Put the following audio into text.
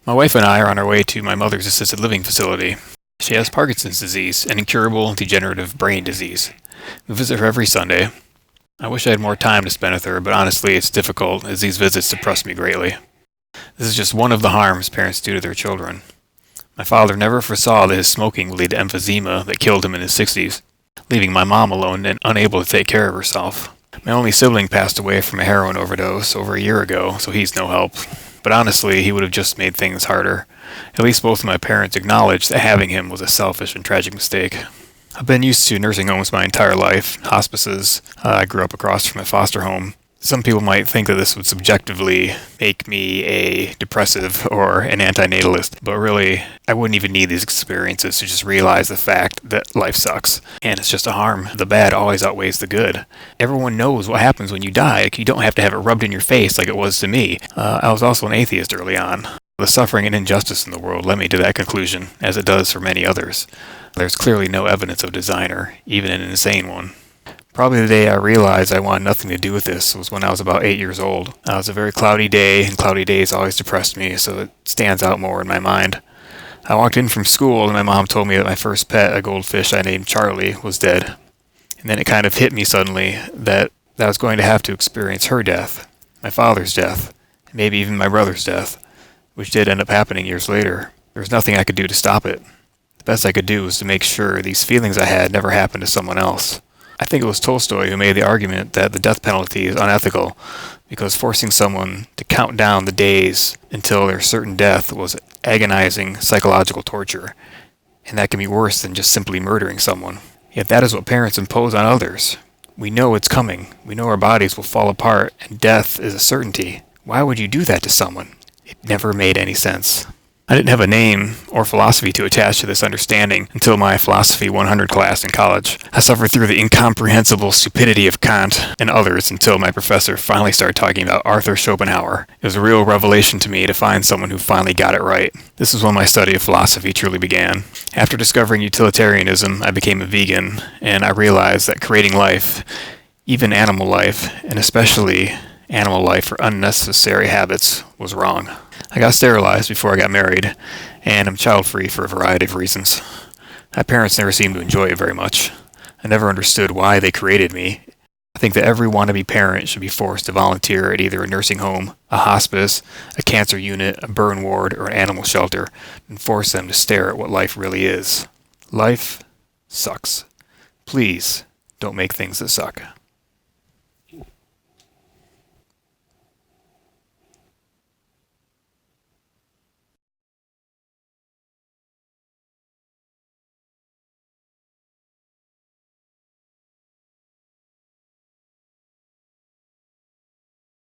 My wife and I are on our way to my mother's assisted living facility. She has Parkinson's disease, an incurable degenerative brain disease. We visit her every Sunday. I wish I had more time to spend with her, but honestly it's difficult as these visits depress me greatly. This is just one of the harms parents do to their children. My father never foresaw that his smoking would lead to emphysema that killed him in his 60s, leaving my mom alone and unable to take care of herself. My only sibling passed away from a heroin overdose over a year ago, so he's no help. But honestly, he would have just made things harder. At least both of my parents acknowledged that having him was a selfish and tragic mistake. I've been used to nursing homes my entire life, hospices. I grew up across from a foster home. Some people might think that this would subjectively make me a depressive or an antinatalist, but really, I wouldn't even need these experiences to just realize the fact that life sucks, and it's just a harm. The bad always outweighs the good. Everyone knows what happens when you die. You don't have to have it rubbed in your face like it was to me. I was also an atheist early on. The suffering and injustice in the world led me to that conclusion, as it does for many others. There's clearly no evidence of design, or even an insane one. Probably the day I realized I wanted nothing to do with this was when I was about 8 years old. It was a very cloudy day, and cloudy days always depressed me, so it stands out more in my mind. I walked in from school, and my mom told me that my first pet, a goldfish I named Charlie, was dead. And then it kind of hit me suddenly that I was going to have to experience her death, my father's death, and maybe even my brother's death, which did end up happening years later. There was nothing I could do to stop it. The best I could do was to make sure these feelings I had never happened to someone else. I think it was Tolstoy who made the argument that the death penalty is unethical because forcing someone to count down the days until their certain death was agonizing psychological torture, and that can be worse than just simply murdering someone. Yet that is what parents impose on others. We know it's coming. We know our bodies will fall apart, and death is a certainty. Why would you do that to someone? It never made any sense. I didn't have a name or philosophy to attach to this understanding until my Philosophy 100 class in college. I suffered through the incomprehensible stupidity of Kant and others until my professor finally started talking about Arthur Schopenhauer. It was a real revelation to me to find someone who finally got it right. This is when my study of philosophy truly began. After discovering utilitarianism, I became a vegan, and I realized that creating life, even animal life, and especially animal life for unnecessary habits, was wrong. I got sterilized before I got married, and I'm child-free for a variety of reasons. My parents never seemed to enjoy it very much. I never understood why they created me. I think that every wannabe parent should be forced to volunteer at either a nursing home, a hospice, a cancer unit, a burn ward, or an animal shelter, and force them to stare at what life really is. Life sucks. Please don't make things that suck.